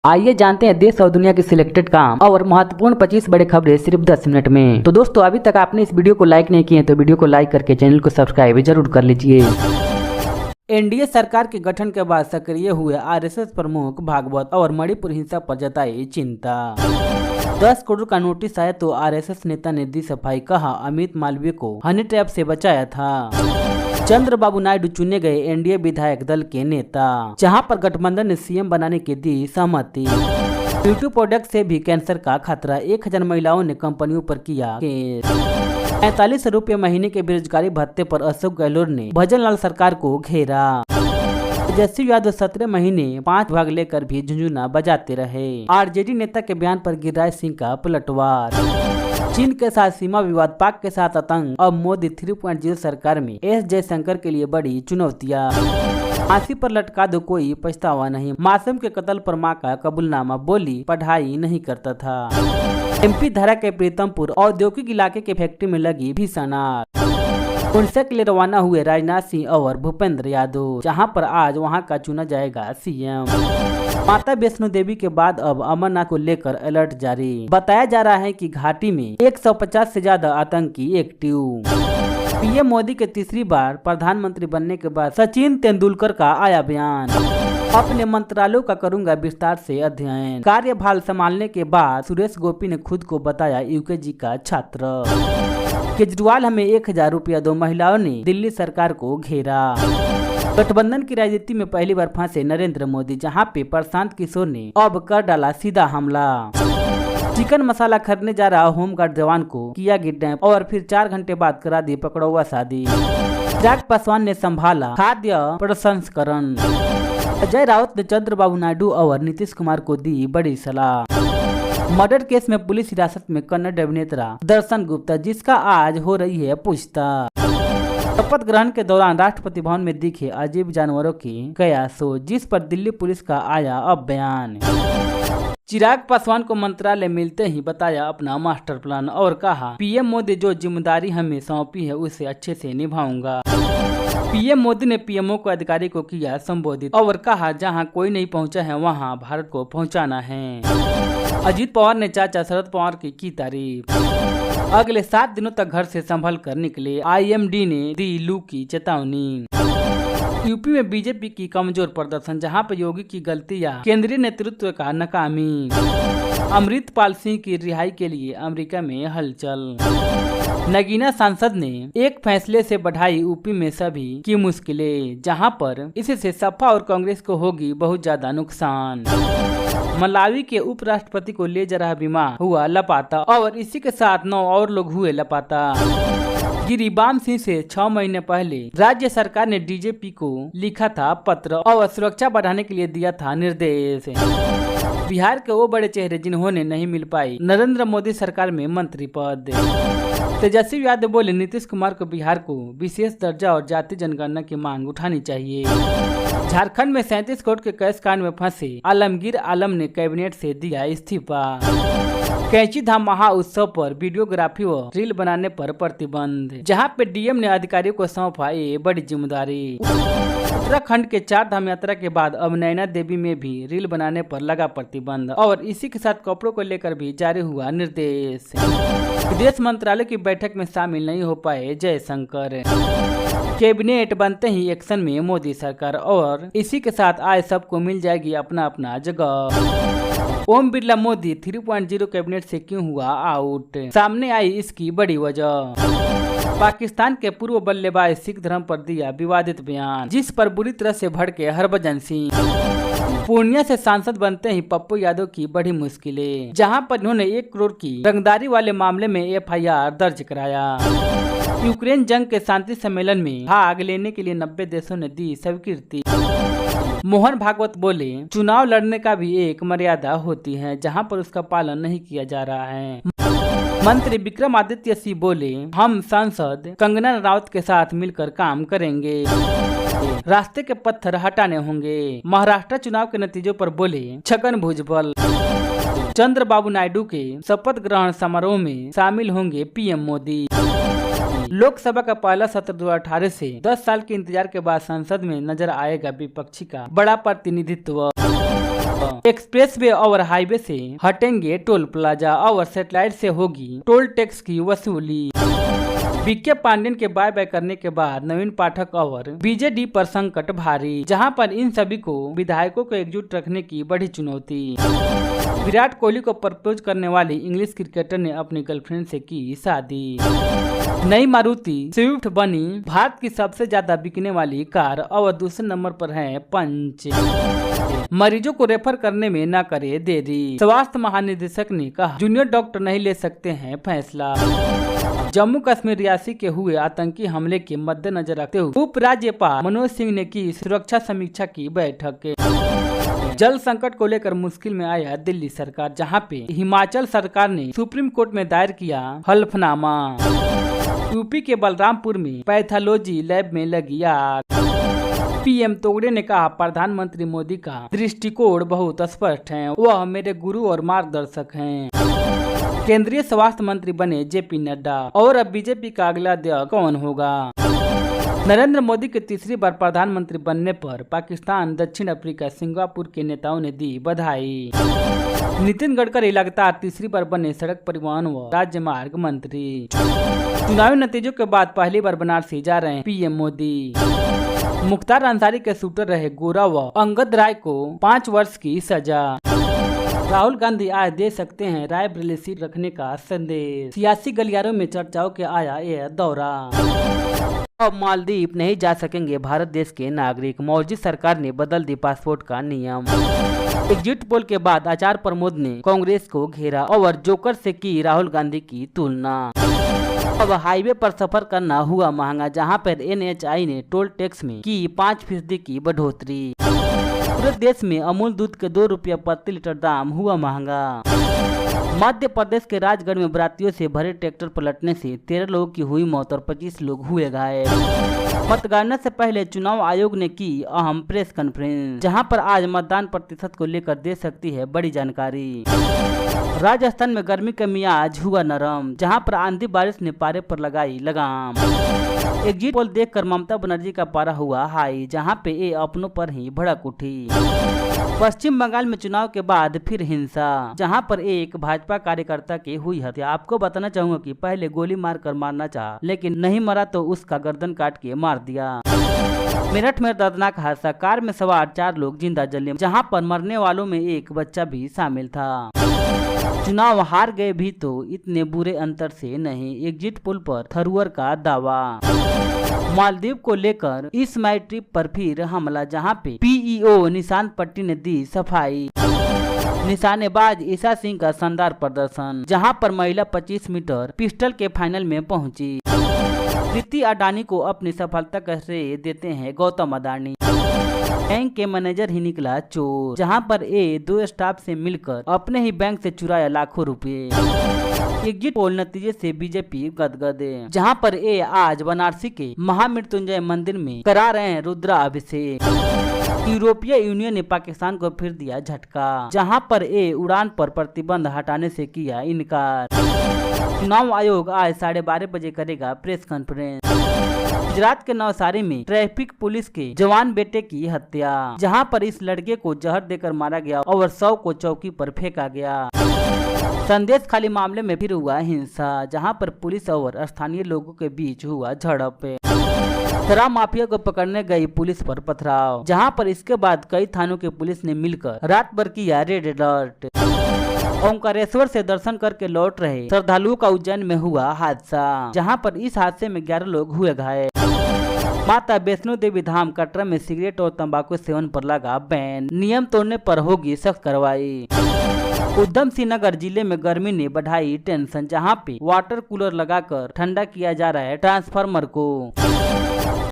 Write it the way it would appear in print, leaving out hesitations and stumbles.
आइए जानते हैं देश और दुनिया की सिलेक्टेड काम और महत्वपूर्ण 25 बड़े खबरें सिर्फ 10 मिनट में। तो दोस्तों, अभी तक आपने इस वीडियो को लाइक नहीं किए तो वीडियो को लाइक करके चैनल को सब्सक्राइब जरूर कर लीजिए। एनडीए सरकार के गठन के बाद सक्रिय हुए आरएसएस प्रमुख भागवत और मणिपुर हिंसा पर जताई चिंता। 10 करोड़ का नोटिस आया तो आरएसएस नेता ने दी सफाई, कहा अमित मालवीय को हनी ट्रैप से बचाया था। चंद्रबाबू नायडू चुने गए एनडीए विधायक दल के नेता, जहां पर गठबंधन ने सीएम बनाने की दी सहमति। ब्यूटी प्रोडक्ट से भी कैंसर का खतरा, 1000 महिलाओं ने कंपनियों पर किया केस। 45 रुपये महीने के बेरोजगारी भत्ते पर अशोक गहलोत ने भजनलाल सरकार को घेरा। तेजस्वी यादव 17 महीने 5 भाग लेकर भी झुंझुना बजाते रहे। आरजेडी नेता के बयान पर गिरिराज सिंह का पलटवार। चीन के साथ सीमा विवाद, पाक के साथ आतंक, अब मोदी 3.0 सरकार में एस जयशंकर के लिए बड़ी चुनौतियां। फांसी पर लटका दो, कोई पछतावा नहीं। मासूम के कत्ल पर मां का कबूलनामा, बोली पढ़ाई नहीं करता था। एमपी धारा के प्रीतमपुर औद्योगिक इलाके के फैक्ट्री में लगी भीषण आग। उड़ीसा के लिए रवाना हुए राजनाथ सिंह और भूपेंद्र यादव, जहां पर आज वहां का चुना जाएगा सीएम। माता वैष्णो देवी के बाद अब अमरनाथ को लेकर अलर्ट जारी। बताया जा रहा है कि घाटी में 150 से ज्यादा आतंकी एक्टिव। पीएम मोदी के तीसरी बार प्रधानमंत्री बनने के बाद सचिन तेंदुलकर का आया बयान, अपने मंत्रालयों का करूंगा विस्तार से अध्ययन। कार्यभार संभालने के बाद सुरेश गोपी ने खुद को बताया यूकेजी का छात्र। केजरीवाल हमें 1000 रुपया दो, महिलाओं ने दिल्ली सरकार को घेरा। गठबंधन की राजनीति में पहली बार फंसे नरेंद्र मोदी, जहां पे प्रशांत किशोर ने अब कर डाला सीधा हमला। चिकन मसाला खरीदने जा रहा होमगार्ड जवान को किया किडनैप और फिर 4 घंटे बाद करा दी पकड़ौआ शादी। चिराग पासवान ने संभाला खाद्य प्रसंस्करण। अजय राउत ने चंद्रबाबू नायडू और नीतीश कुमार को दी बड़ी सलाह। मर्डर केस में पुलिस हिरासत में कन्नड़ अभिनेता दर्शन गुप्ता, जिसका आज हो रही है पूछताछ। शपथ ग्रहण के दौरान राष्ट्रपति भवन में दिखे अजीब जानवरों की कयासो, जिस पर दिल्ली पुलिस का आया अब बयान। चिराग पासवान को मंत्रालय मिलते ही बताया अपना मास्टर प्लान और कहा पीएम मोदी जो जिम्मेदारी हमें सौंपी है उसे अच्छे से निभाऊंगा। पीएम मोदी ने पीएमओ को अधिकारी को किया संबोधित और कहा जहां कोई नहीं पहुंचा है वहां भारत को पहुंचाना है। अजीत पवार ने चाचा शरद पवार की तारीफ। अगले 7 दिनों तक घर से संभल कर निकले, आईएमडी ने दी लू की चेतावनी। यूपी में बीजेपी की कमजोर प्रदर्शन, जहां पर योगी की गलतियां, केंद्रीय नेतृत्व का नाकामी। अमृतपाल सिंह की रिहाई के लिए अमेरिका में हलचल। नगीना सांसद ने एक फैसले से बढ़ाई यूपी में सभी की मुश्किलें, जहां पर इससे सपा और कांग्रेस को होगी बहुत ज्यादा नुकसान। मलावी के उपराष्ट्रपति को ले जा रहा विमान हुआ लापता और इसी के साथ 9 और लोग हुए लापता। गिरिबाम सिंह से 6 महीने पहले राज्य सरकार ने डीजीपी को लिखा था पत्र और सुरक्षा बढ़ाने के लिए दिया था निर्देश। बिहार के वो बड़े चेहरे जिन्होंने नहीं मिल पाई नरेंद्र मोदी सरकार में मंत्री पद। तेजस्वी यादव बोले नीतीश कुमार को बिहार को विशेष दर्जा और जाति जनगणना की मांग उठानी चाहिए। झारखंड में 37 करोड़ के कैश कांड में फंसे आलमगीर आलम ने कैबिनेट से दिया इस्तीफा। कैंची धाम महाउत्सव पर वीडियोग्राफी व रील बनाने पर प्रतिबंध, जहां पे डीएम ने अधिकारियों को सौंपा ये बड़ी जिम्मेदारी। उत्तराखंड के 4 धाम यात्रा के बाद अब नैना देवी में भी रील बनाने पर लगा प्रतिबंध और इसी के साथ कपड़ों को लेकर भी जारी हुआ निर्देश। विदेश मंत्रालय की बैठक में शामिल नहीं हो पाए जयशंकर। कैबिनेट बनते ही एक्शन में मोदी सरकार और इसी के साथ आज सबको मिल जाएगी अपना अपना जगह। ओम बिरला मोदी 3.0 कैबिनेट से क्यों हुआ आउट, सामने आई इसकी बड़ी वजह। पाकिस्तान के पूर्व बल्लेबाज सिख धर्म पर दिया विवादित बयान, जिस पर बुरी तरह से भड़के हरभजन सिंह। पूर्णिया से सांसद बनते ही पप्पू यादव की बड़ी मुश्किलें, जहां पर उन्होंने 1 करोड़ की रंगदारी वाले मामले में एफआईआर दर्ज कराया। यूक्रेन जंग के शांति सम्मेलन में भाग लेने के लिए 90 देशों ने दी स्वीकृति। मोहन भागवत बोले चुनाव लड़ने का भी एक मर्यादा होती है, जहां पर उसका पालन नहीं किया जा रहा है। मंत्री विक्रमादित्य सिंह बोले हम सांसद कंगना राउत के साथ मिलकर काम करेंगे, रास्ते के पत्थर हटाने होंगे। महाराष्ट्र चुनाव के नतीजों पर बोले छगन भुजबल। चंद्रबाबू नायडू के शपथ ग्रहण समारोह में शामिल होंगे पीएम मोदी। लोकसभा का पहला सत्र 2018 से 10 साल के इंतजार के बाद संसद में नजर आएगा विपक्षी का बड़ा प्रतिनिधित्व। एक्सप्रेसवे और हाईवे से हटेंगे टोल प्लाजा और सैटेलाइट से होगी टोल टैक्स की वसूली। बीके पांडेन के बाय बाय करने के बाद नवीन पाठक और बीजेडी पर संकट भारी, जहां पर इन सभी को विधायकों को एकजुट रखने की बड़ी चुनौती। विराट कोहली को प्रपोज करने वाली इंग्लिश क्रिकेटर ने अपनी गर्लफ्रेंड से की शादी। नई मारुति स्विफ्ट बनी भारत की सबसे ज्यादा बिकने वाली कार और दूसरे नंबर पर है पंच। मरीजों को रेफर करने में न करे देरी, स्वास्थ्य महानिदेशक ने कहा जूनियर डॉक्टर नहीं ले सकते हैं फैसला। जम्मू कश्मीर रियासी के हुए आतंकी हमले के मद्देनजर रखते हुए उप राज्यपाल मनोज सिंह ने की सुरक्षा समीक्षा की बैठक। जल संकट को लेकर मुश्किल में आया दिल्ली सरकार, जहां पे हिमाचल सरकार ने सुप्रीम कोर्ट में दायर किया हल्फनामा। यूपी के बलरामपुर में पैथोलॉजी लैब में लगी आग। पीएम तोगड़े ने कहा प्रधानमंत्री मोदी का दृष्टिकोण बहुत स्पष्ट है, वह मेरे गुरु और मार्गदर्शक हैं। केंद्रीय स्वास्थ्य मंत्री बने जेपी नड्डा, और अब बीजेपी का अगला अध्यक्ष कौन होगा? नरेंद्र मोदी के तीसरी बार प्रधानमंत्री बनने पर पाकिस्तान, दक्षिण अफ्रीका, सिंगापुर के नेताओं ने दी बधाई। नितिन गडकरी लगातार तीसरी बार बने सड़क परिवहन व राजमार्ग मंत्री। चुनावी नतीजों के बाद पहली बार बनारसी जा रहे हैं पीएम मोदी। मुख्तार अंसारी के शूटर रहे गोरा व अंगद राय को 5 वर्ष की सजा। राहुल गांधी आज दे सकते हैं रायबरेली सीट रखने का संदेश। सियासी गलियारों में चर्चाओं के आया यह दौरा। अब मालदीव नहीं जा सकेंगे भारत देश के नागरिक, मौजूद सरकार ने बदल दी पासपोर्ट का नियम। एग्जिट पोल के बाद आचार्य प्रमोद ने कांग्रेस को घेरा और जोकर से की राहुल गांधी की तुलना। अब हाईवे पर सफर करना हुआ महंगा, जहां पर NHI ने टोल टैक्स में की 5% की बढ़ोतरी। पूरे देश में अमूल दूध के 2 रुपया प्रति लीटर दाम हुआ महंगा। मध्य प्रदेश के राजगढ़ में बरातियों से भरे ट्रैक्टर पलटने से 13 लोगों की हुई मौत और 25 लोग हुए घायल। मतगणना से पहले चुनाव आयोग ने की अहम प्रेस कॉन्फ्रेंस, जहां पर आज मतदान प्रतिशत को लेकर दे सकती है बड़ी जानकारी। राजस्थान में गर्मी का मियाज हुआ नरम, जहां पर आंधी बारिश ने पारे पर लगाई लगाम। एग्जिट पोल देखकर ममता बनर्जी का पारा हुआ हाई, जहां पे ये अपनों पर ही भड़क उठी। पश्चिम बंगाल में चुनाव के बाद फिर हिंसा, जहां पर एक भाजपा कार्यकर्ता की हुई हत्या। आपको बताना चाहूंगा कि पहले गोली मारकर मारना चाहा, लेकिन नहीं मरा तो उसका गर्दन काट के मार दिया। मेरठ में दर्दनाक हादसा, कार में सवार 4 लोग जिंदा जले, जहां पर मरने वालों में एक बच्चा भी शामिल था। चुनाव हार गए भी तो इतने बुरे अंतर से नहीं, एग्जिट पोल पर थरूर का दावा। मालदीव को लेकर इस माई ट्रिप पर फिर हमला, जहां पे PEO निशांत पट्टी ने दी सफाई। निशानेबाज ईशा सिंह का शानदार प्रदर्शन, जहां पर महिला 25 मीटर पिस्टल के फाइनल में पहुंची। प्रीति अडानी को अपनी सफलता का श्रेय देते हैं गौतम अडानी। बैंक के मैनेजर ही निकला चोर, जहां पर 2 स्टाफ से मिलकर अपने ही बैंक से चुराया लाखों रुपए। एग्जिट पोल नतीजे से बीजेपी गदगदे, जहां पर आज बनारसी के महामृत्युंजय मंदिर में करा रहे हैं रुद्राभिषेक। यूरोपीय यूनियन ने पाकिस्तान को फिर दिया झटका, जहां पर उड़ान पर प्रतिबंध हटाने से किया इनकार। चुनाव आयोग आज 12:30 बजे करेगा प्रेस कॉन्फ्रेंस। गुजरात के नवसारी में ट्रैफिक पुलिस के जवान बेटे की हत्या, जहां पर इस लड़के को जहर देकर मारा गया और 100 को चौकी पर फेंका गया। संदेश खाली मामले में फिर हुआ हिंसा, जहां पर पुलिस और स्थानीय लोगों के बीच हुआ झड़प। शराब माफिया को पकड़ने गई पुलिस पर पथराव, जहां पर इसके बाद कई थानों के पुलिस ने मिलकर रात भर किया रेड अलर्ट। ओंकारेश्वर से दर्शन करके लौट रहे श्रद्धालुओं का उज्जैन में हुआ हादसा, जहां पर इस हादसे में 11 लोग हुए घायल। माता वैष्णो देवी धाम कटरा में सिगरेट और तंबाकू सेवन पर लगा बैन, नियम तोड़ने पर होगी सख्त कार्रवाई। उधम सिंह नगर जिले में गर्मी ने बढ़ाई टेंशन, जहां पे वाटर कूलर लगाकर ठंडा किया जा रहा है ट्रांसफार्मर को।